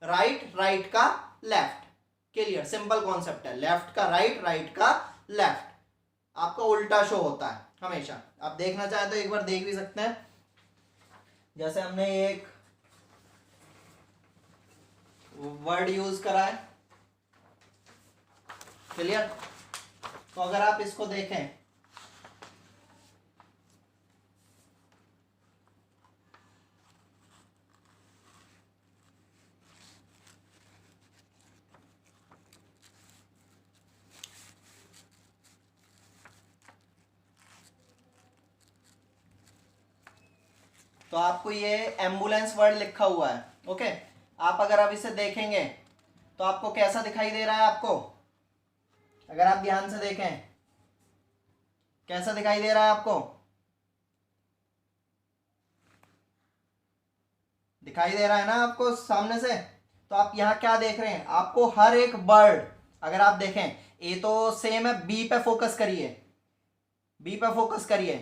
राइट, राइट का लेफ्ट। क्लियर? सिंपल कॉन्सेप्ट है, लेफ्ट का राइट, राइट का लेफ्ट, आपका उल्टा शो होता है हमेशा। आप देखना चाहे तो एक बार देख भी सकते हैं। जैसे हमने एक वर्ड यूज करा है, क्लियर? तो अगर आप इसको देखें, तो आपको ये एम्बुलेंस वर्ड लिखा हुआ है। ओके, आप अगर अब इसे देखेंगे तो आपको कैसा दिखाई दे रहा है, आपको अगर आप ध्यान से देखें कैसा दिखाई दे रहा है आपको, दिखाई दे रहा है ना आपको सामने से? तो आप यहाँ क्या देख रहे हैं, आपको हर एक वर्ड अगर आप देखें, ए तो सेम है, बी पे फोकस करिए, बी पे फोकस करिए।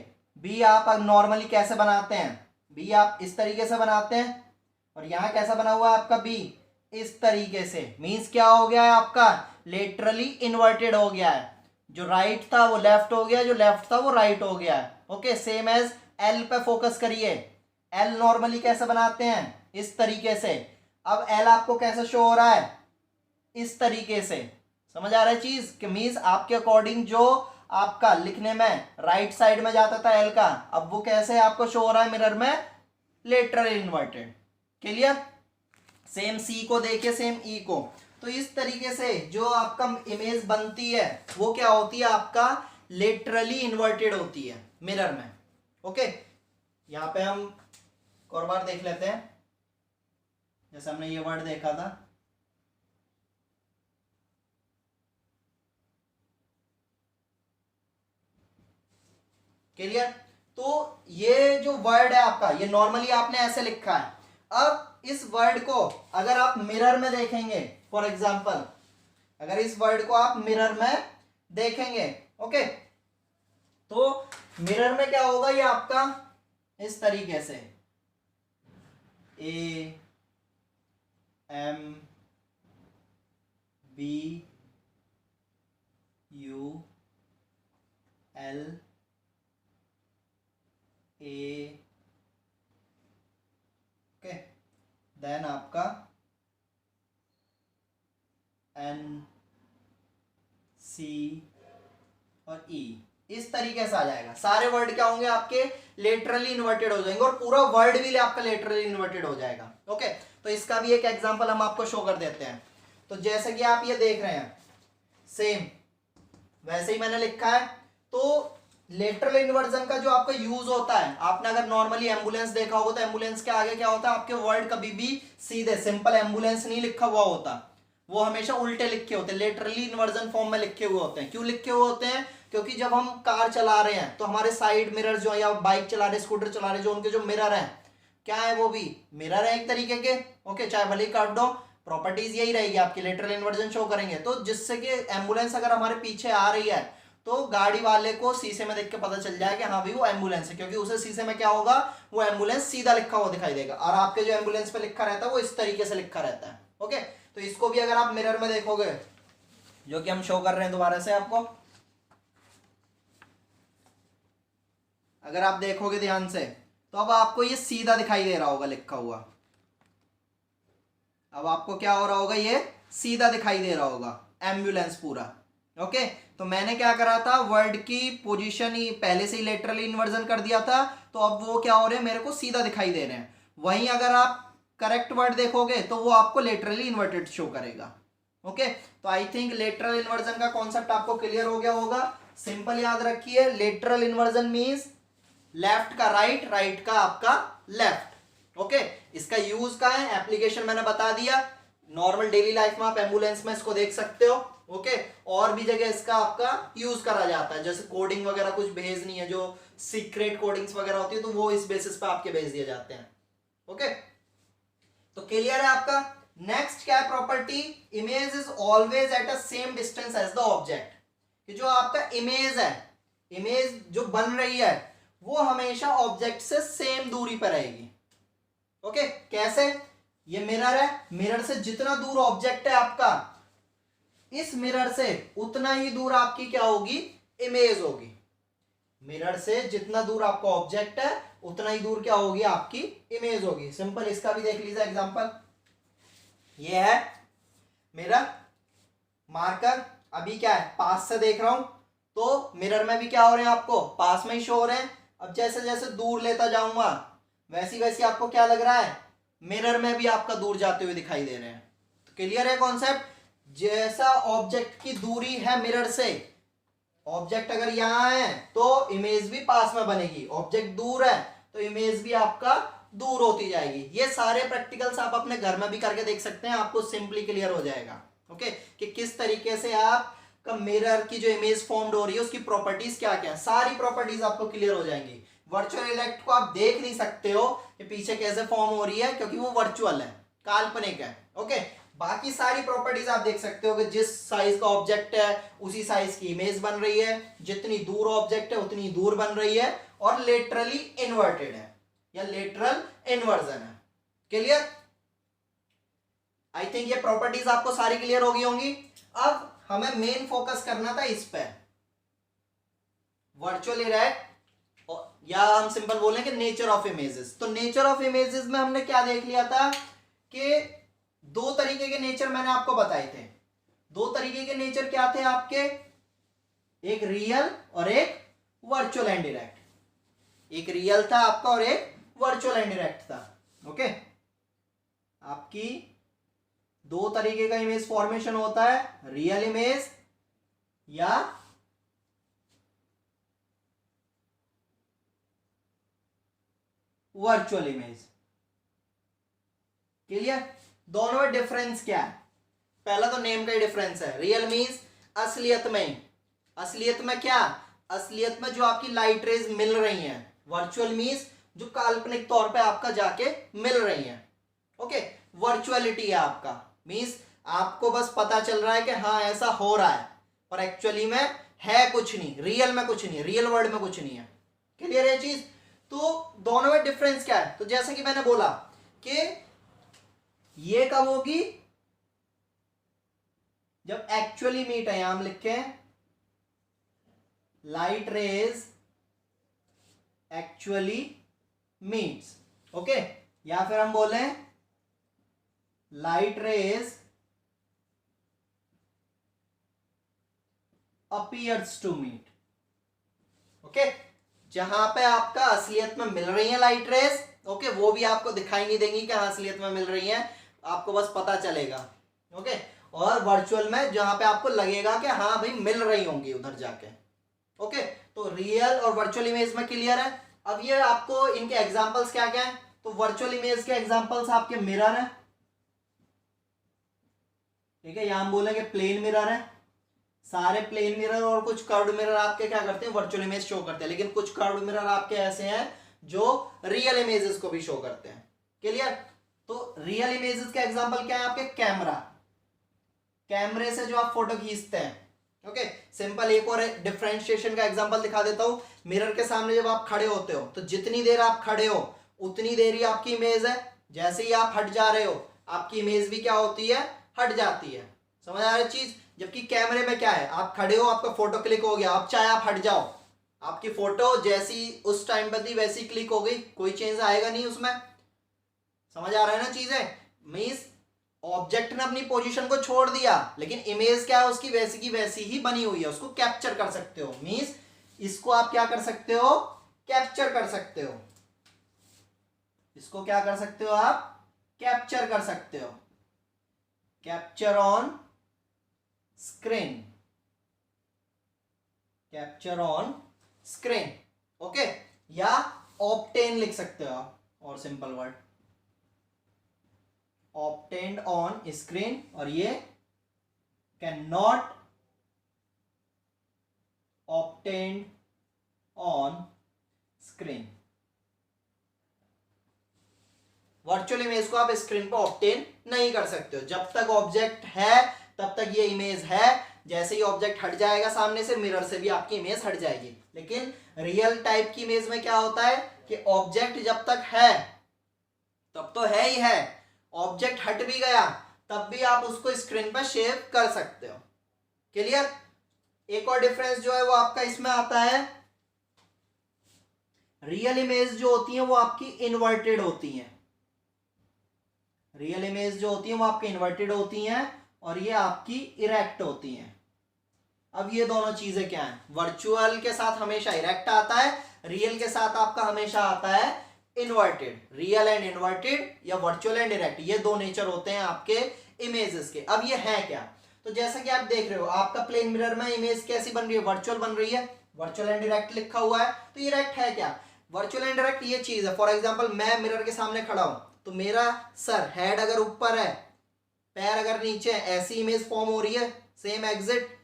बी आप नॉर्मली कैसे बनाते हैं, बी आप इस तरीके से बनाते हैं, और यहां कैसा बना हुआ है आपका बी, इस तरीके से। मींस क्या हो गया है आपका, लेटरली इन्वर्टेड हो गया है। जो राइट था वो लेफ्ट हो गया, जो लेफ्ट था वो राइट हो गया है। ओके, सेम एज एल पे फोकस करिए। एल नॉर्मली कैसे बनाते हैं, इस तरीके से। अब एल आपको कैसे शो हो रहा है, इस तरीके से। समझ आ रहा है चीज कि मींस आपके अकॉर्डिंग जो आपका लिखने में राइट साइड में जाता था एल का, अब वो कैसे आपको शो हो रहा है मिरर में, लेटरली इन्वर्टेड। क्लियर? सेम सी को देखिए, सेम ई को। तो इस तरीके से जो आपका इमेज बनती है वो क्या होती है, आपका लेटरली इन्वर्टेड होती है मिरर में। ओके, यहां पे हम एक और बार देख लेते हैं, जैसे हमने ये वर्ड देखा था। क्लियर? तो ये जो वर्ड है आपका, ये नॉर्मली आपने ऐसे लिखा है। अब इस वर्ड को अगर आप मिरर में देखेंगे, फॉर एग्जाम्पल अगर इस वर्ड को आप मिरर में देखेंगे। ओके, तो मिरर में क्या होगा, ये आपका इस तरीके से A M B U L A, okay, then आपका N C और E, इस तरीके से आ जाएगा। सारे वर्ड क्या होंगे आपके लेटरली इन्वर्टेड हो जाएंगे और पूरा वर्ड भी आपका लेटरली इन्वर्टेड हो जाएगा। ओके, तो इसका भी एक एग्जांपल हम आपको शो कर देते हैं। तो जैसे कि आप ये देख रहे हैं, सेम वैसे ही मैंने लिखा है। तो लेटरल इन्वर्जन का जो आपका यूज होता है, आपने अगर नॉर्मली एम्बुलेंस देखा होगा तो एम्बुलेंस के आगे क्या होता है, आपके वर्ड कभी भी सीधे सिंपल एम्बुलेंस नहीं लिखा हुआ होता, वो हमेशा उल्टे लिखे होते हैं, लेटरली इन्वर्जन फॉर्म में लिखे हुए होते हैं। क्यों लिखे हुए होते हैं, क्योंकि जब हम कार चला रहे हैं तो हमारे साइड मिरर जो है, या बाइक चला रहे, स्कूटर चला रहे, जो उनके जो मिरर हैं, क्या है, वो भी मिरर है एक तरीके के। ओके, चाहे भले ही काट दो, प्रॉपर्टीज यही रहेगी आपकी, लेटरल इन्वर्जन शो करेंगे। तो जिससे कि एम्बुलेंस अगर हमारे पीछे आ रही है तो गाड़ी वाले को शीशे में देख के पता चल जाए कि हाँ भाई वो एम्बुलेंस है, क्योंकि उसे शीशे में क्या होगा, वो एम्बुलेंस सीधा लिखा हुआ दिखाई देगा। और आपके जो एम्बुलेंस पे लिखा रहता है वो इस तरीके से लिखा रहता है। ओके, तो इसको भी अगर आप मिरर में देखोगे, जो कि हम शो कर रहे हैं दोबारा से आपको, अगर आप देखोगे ध्यान से तो अब आपको ये सीधा दिखाई दे रहा होगा लिखा हुआ। अब आपको क्या हो रहा होगा, ये सीधा दिखाई दे रहा होगा एम्बुलेंस पूरा। ओके, तो मैंने क्या करा था, वर्ड की पोजीशन ही पहले से ही लेटरली इन्वर्जन कर दिया था, तो अब वो क्या हो रहे हैं, मेरे को सीधा दिखाई दे रहे हैं। वहीं अगर आप करेक्ट वर्ड देखोगे तो वो आपको लेटरली इन्वर्टेड शो करेगा। ओके, तो आई थिंक लेटरल इन्वर्जन का कॉन्सेप्ट आपको क्लियर हो गया होगा। सिंपल याद रखिए, लेटरल इन्वर्जन मीन्स लेफ्ट का राइट, राइट का आपका लेफ्ट। ओके, इसका यूज का है, एप्लीकेशन मैंने बता दिया। नॉर्मल डेली लाइफ में आप एम्बुलेंस में इसको देख सकते हो। ओके, और भी जगह इसका आपका यूज करा जाता है, जैसे कोडिंग वगैरह कुछ भेजनी है, जो सीक्रेट कोडिंग्स वगैरह होती है, तो वो इस बेसिस पे आपके भेज दिए जाते हैं। ओके, तो क्लियर है आपका। नेक्स्ट क्या है property, image is always at a same distance as the object, कि जो आपका इमेज है, इमेज जो बन रही है वो हमेशा ऑब्जेक्ट से सेम दूरी पर रहेगी। ओके, कैसे, ये मिरर है, मिरर से जितना दूर ऑब्जेक्ट है आपका, इस मिरर से उतना ही दूर आपकी क्या होगी, इमेज होगी। मिरर से जितना दूर आपका ऑब्जेक्ट है उतना ही दूर क्या होगी, आपकी इमेज होगी। सिंपल, इसका भी देख लीजिए एग्जांपल। ये है मिरर, मार्कर, अभी क्या है, पास से देख रहा हूं तो मिरर में भी क्या हो रहे हैं, आपको पास में ही शो हो रहे हैं। अब जैसे जैसे दूर लेता जाऊंगा वैसी वैसी आपको क्या लग रहा है, मिरर में भी आपका दूर जाते हुए दिखाई दे रहे हैं। तो क्लियर है कॉन्सेप्ट, जैसा ऑब्जेक्ट की दूरी है मिरर से, ऑब्जेक्ट अगर यहां है तो इमेज भी पास में बनेगी, ऑब्जेक्ट दूर है तो इमेज भी आपका दूर होती जाएगी। ये सारे प्रैक्टिकल्स आप अपने घर में भी करके देख सकते हैं, आपको सिंपली क्लियर हो जाएगा। ओके, कि किस तरीके से आपका मिरर की जो इमेज फॉर्म्ड हो रही है उसकी प्रॉपर्टीज क्या क्या है, सारी प्रॉपर्टीज आपको क्लियर हो जाएंगी। वर्चुअल इलेक्ट को आप देख नहीं सकते हो कि पीछे कैसे फॉर्म हो रही है, क्योंकि वो वर्चुअल है, काल्पनिक है। ओके, बाकी सारी प्रॉपर्टीज आप देख सकते हो कि जिस साइज का ऑब्जेक्ट है उसी साइज की इमेज बन रही है, जितनी दूर ऑब्जेक्ट है उतनी दूर बन रही है, और लेटरली इन्वर्टेड है या लेटरल इन्वर्जन है। क्लियर, आई थिंक ये प्रॉपर्टीज आपको सारी क्लियर हो गई होंगी। अब हमें मेन फोकस करना था इस पे, वर्चुअल इरेक्ट, या हम सिंपल बोलें कि नेचर ऑफ इमेजेस। तो नेचर ऑफ इमेजेस में हमने क्या देख लिया था कि दो तरीके के नेचर मैंने आपको बताए थे। दो तरीके के नेचर क्या थे आपके, एक रियल और एक वर्चुअल एंड डायरेक्ट। एक रियल था आपका और एक वर्चुअल एंड डायरेक्ट था। ओके, आपकी दो तरीके का इमेज फॉर्मेशन होता है, रियल इमेज या वर्चुअल इमेज। क्लियर, दोनों में डिफरेंस क्या है, पहला तो नेम का ही डिफरेंस है। रियल मीन्स असलियत में, असलियत में क्या, असलियत में जो आपकी लाइट रेज मिल रही हैं। वर्चुअल मीन्स जो काल्पनिक तौर पे आपका जाके मिल रही हैं। ओके, वर्चुअलिटी है आपका, मीन्स आपको बस पता चल रहा है कि हाँ ऐसा हो रहा है, पर एक्चुअली में है कुछ नहीं, रियल में कुछ नहीं, रियल वर्ल्ड में कुछ नहीं है। क्लियर है चीज? तो दोनों में डिफरेंस क्या है? तो जैसे कि मैंने बोला कि ये कब होगी, जब एक्चुअली मीट है, यहां हम लिखे light rays actually meets, okay, या फिर हम बोले light rays appears to meet, okay, जहां पे आपका असलियत में मिल रही है लाइट रेज, ओके, वो भी आपको दिखाई नहीं देंगी कि हाँ असलियत में मिल रही है, आपको बस पता चलेगा, ओके, और वर्चुअल में जहां पे आपको लगेगा कि हाँ भाई मिल रही होंगी उधर जाके, ओके। तो रियल और वर्चुअल इमेज में क्लियर है। अब ये आपको इनके एग्जांपल्स क्या क्या है? तो वर्चुअल इमेज के एग्जांपल्स आपके मिरर है, ठीक है, यहां हम बोलेंगे प्लेन मिरर है, सारे प्लेन मिरर और कुछ कर्व्ड मिरर आपके क्या करते हैं, वर्चुअल इमेज शो करते हैं, लेकिन कुछ कर्व्ड मिरर आपके ऐसे हैं जो रियल इमेजेस को भी शो करते हैं। क्लियर? तो रियल इमेजेस के एग्जांपल क्या है आपके? कैमरा, कैमरे से जो आप फोटो खींचते हैं, ओके। सिंपल एक और डिफरेंशिएशन का एग्जांपल दिखा देता हूं। मिरर के सामने जब आप खड़े होते हो तो जितनी देर आप खड़े हो उतनी देर ही आपकी इमेज है, जैसे ही आप हट जा रहे हो आपकी इमेज भी क्या होती है, हट जाती है। समझ आ रही चीज? जबकि कैमरे में क्या है, आप खड़े हो, आपका फोटो क्लिक हो गया, आप चाहे आप हट जाओ, आपकी फोटो जैसी उस टाइम पर थी वैसी क्लिक हो गई, कोई चेंज आएगा नहीं उसमें। समझ आ रहा है ना चीजें? मींस ऑब्जेक्ट ने अपनी पोजीशन को छोड़ दिया, लेकिन इमेज क्या है उसकी वैसी की वैसी ही बनी हुई है, उसको कैप्चर कर सकते हो। मींस इसको आप क्या कर सकते हो, कैप्चर कर सकते हो, इसको क्या कर सकते हो आप, कैप्चर कर सकते हो, capture on screen, capture on screen, okay, या ऑब्टेन लिख सकते हो आप, और simple word obtained on screen, और ये can not obtained on screen. Virtual image को आप स्क्रीन पर ऑब्टेन नहीं कर सकते हो, जब तक ऑब्जेक्ट है तब तक ये इमेज है, जैसे ही ऑब्जेक्ट हट जाएगा सामने से, मिरर से भी आपकी इमेज हट जाएगी। लेकिन रियल टाइप की इमेज में क्या होता है कि ऑब्जेक्ट जब तक है तब तो है ही है, ऑब्जेक्ट हट भी गया तब भी आप उसको स्क्रीन पर शेयर कर सकते हो। क्लियर? एक और डिफरेंस जो है वो आपका इसमें आता है, रियल इमेज जो होती है वो आपकी इन्वर्टेड होती हैं, रियल इमेज जो होती है वो आपकी इन्वर्टेड होती हैं और ये आपकी इरेक्ट होती हैं। अब ये दोनों चीजें क्या हैं? वर्चुअल के साथ हमेशा इरेक्ट आता है, रियल के साथ आपका हमेशा आता है इन्वर्टेड। रियल एंड इन्वर्टेड या वर्चुअल एंड इरेक्ट, ये दो नेचर होते हैं आपके इमेजेस के। अब ये है क्या? तो जैसा कि आप देख रहे हो आपका प्लेन मिरर में इमेज कैसी बन रही है, वर्चुअल बन रही है, वर्चुअल एंड इरेक्ट लिखा हुआ है। तो इरेक्ट है क्या? वर्चुअल एंड इरेक्ट ये चीज है। फॉर एग्जांपल मैं मिरर के सामने खड़ा हूं तो मेरा सर, हेड अगर ऊपर है, पैर अगर नीचे है, ऐसी इमेज फॉर्म हो रही है, सेम एग्जिट,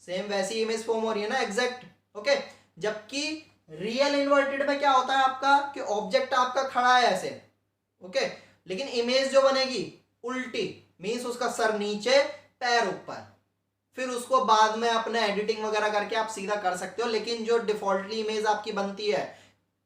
सेम वैसी इमेज फॉर्म हो रही है ना, एग्जैक्ट, ओके। जबकि रियल इन्वर्टेड में क्या होता है आपका कि ऑब्जेक्ट आपका खड़ा है ऐसे, ओके, लेकिन इमेज जो बनेगी उल्टी, मींस उसका सर नीचे पैर ऊपर। फिर उसको बाद में अपने एडिटिंग वगैरह करके आप सीधा कर सकते हो, लेकिन जो डिफॉल्टली इमेज आपकी बनती है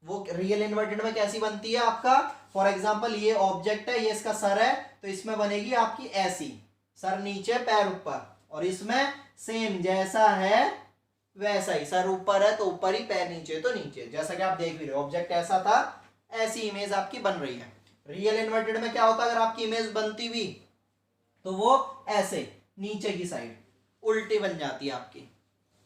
वो रियल इन्वर्टेड में कैसी बनती है आपका? फॉर एग्जांपल ये ऑब्जेक्ट है, ये इसका सर है, तो इसमें बनेगी आपकी ऐसी, सर नीचे पैर ऊपर, और इसमें सेम जैसा है वैसा ही, सर ऊपर है तो ऊपर ही, पैर नीचे तो नीचे, जैसा कि आप देख भी रहे हो ऑब्जेक्ट ऐसा था, ऐसी इमेज आपकी बन रही है। रियल इन्वर्टेड में क्या होता है, अगर आपकी इमेज बनती हुई तो वो ऐसे नीचे की साइड उल्टी बन जाती है आपकी।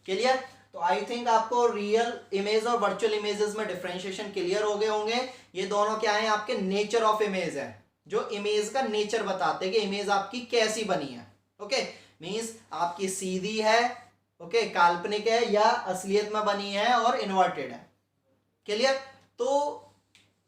क्लियर? तो आई थिंक आपको रियल इमेज और वर्चुअल इमेजेस में डिफरेंशिएशन क्लियर हो गए होंगे। ये दोनों क्या है? आपके नेचर ऑफ इमेज है, जो इमेज का नेचर बताते हैं कि इमेज आपकी कैसी बनी है, ओके। मींस आपकी सीधी है, ओके, काल्पनिक है, या असलियत में बनी है और इन्वर्टेड है। क्लियर? तो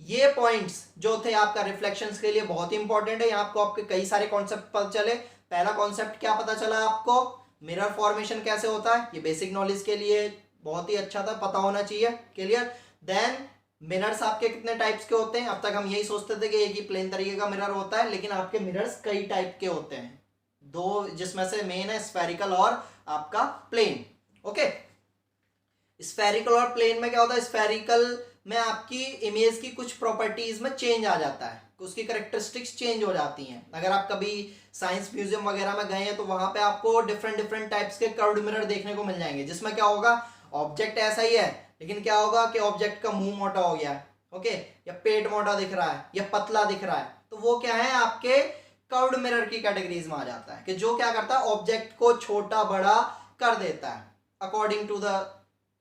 ये पॉइंट्स जो थे आपका रिफ्लेक्शंस के लिए बहुत ही इंपॉर्टेंट है। आपको आपके कई सारे कॉन्सेप्ट पता चले। पहला कॉन्सेप्ट क्या पता चला आपको? मिरर फॉर्मेशन कैसे होता है, ये बेसिक नॉलेज के लिए बहुत ही अच्छा था, पता होना चाहिए। क्लियर? देन मिरर्स आपके कितने टाइप्स के होते हैं? अब तक हम यही सोचते थे कि एक ही प्लेन तरीके का मिरर होता है, लेकिन आपके मिरर्स कई टाइप के होते हैं। दो, जिसमें से मेन है स्फेरिकल और आपका प्लेन। ओके, स्फेरिकल और प्लेन में क्या होता है, स्फेरिकल में आपकी इमेज की कुछ प्रॉपर्टीज में चेंज आ जाता है, उसकी करेक्टरिस्टिक्स चेंज हो जाती हैं। अगर आप कभी साइंस म्यूजियम वगैरह में गए हैं तो वहां पे आपको डिफरेंट डिफरेंट टाइप्स के कर्व्ड मिरर देखने को मिल जाएंगे, जिसमें क्या होगा, ऑब्जेक्ट ऐसा ही है लेकिन क्या होगा कि ऑब्जेक्ट का मुंह मोटा हो गया है, ओके, या पेट मोटा दिख रहा है या पतला दिख रहा है, तो वो क्या है, आपके कर्व्ड मिरर की कैटेगरीज में आ जाता है, कि जो क्या करता है, ऑब्जेक्ट को छोटा बड़ा कर देता है according to the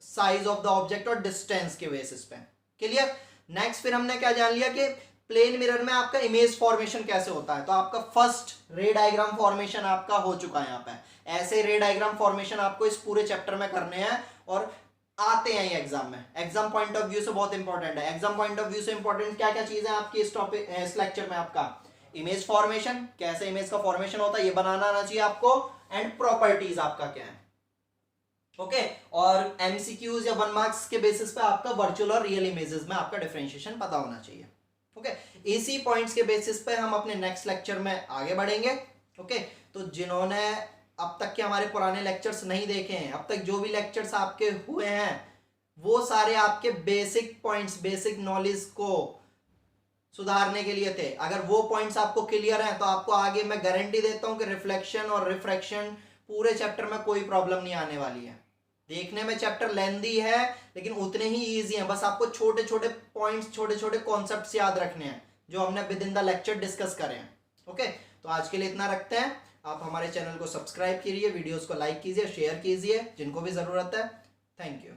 size of the object और डिस्टेंस के बेसिस पे। क्लियर। नेक्स्ट फिर हमने क्या जान लिया कि प्लेन मिरर में आपका इमेज फॉर्मेशन कैसे होता है। तो आपका फर्स्ट रे डायग्राम फॉर्मेशन आपका हो चुका है यहाँ पे। ऐसे रे डायग्राम फॉर्मेशन आपको इस पूरे चैप्टर में करने हैं और आते हैं ये एग्जाम में। एग्जाम पॉइंट ऑफ व्यू से बहुत इंपॉर्टेंट है। एग्जाम पॉइंट ऑफ व्यू से इंपॉर्टेंट क्या क्या चीजें आपकी इस टॉपिक इस लेक्चर में, आपका इमेज फॉर्मेशन, कैसे इमेज का फॉर्मेशन होता है ये बनाना आना चाहिए आपको, एंड प्रॉपर्टीज आपका क्या है, ओके और एमसीक्यूज या 1 मार्क्स के बेसिस पे आपका वर्चुअल और रियल इमेजेस में आपका डिफरेंशिएशन पता होना चाहिए। ओके, इसी पॉइंट्स के बेसिस पे हम अपने नेक्स्ट लेक्चर में आगे बढ़ेंगे। ओके, तो जिन्होंने अब तक के हमारे पुराने लेक्चर्स नहीं देखे हैं, अब तक जो भी लेक्चर्स आपके हुए हैं वो सारे आपके बेसिक पॉइंट्स, बेसिक नॉलेज को सुधारने के लिए थे। अगर वो पॉइंट्स आपको क्लियर हैं तो आपको आगे मैं गारंटी देता हूं कि रिफ्लेक्शन और रिफ्रैक्शन पूरे चैप्टर में कोई प्रॉब्लम नहीं आने वाली है। देखने में चैप्टर लेंदी है लेकिन उतने ही इजी है, बस आपको छोटे छोटे पॉइंट्स, छोटे छोटे कॉन्सेप्ट्स याद रखने हैं जो हमने with in the lecture discuss करे हैं। ओके, तो आज के लिए इतना रखते हैं। आप हमारे चैनल को सब्सक्राइब कीजिए, वीडियोस को लाइक कीजिए, शेयर कीजिए जिनको भी जरूरत है। Thank you.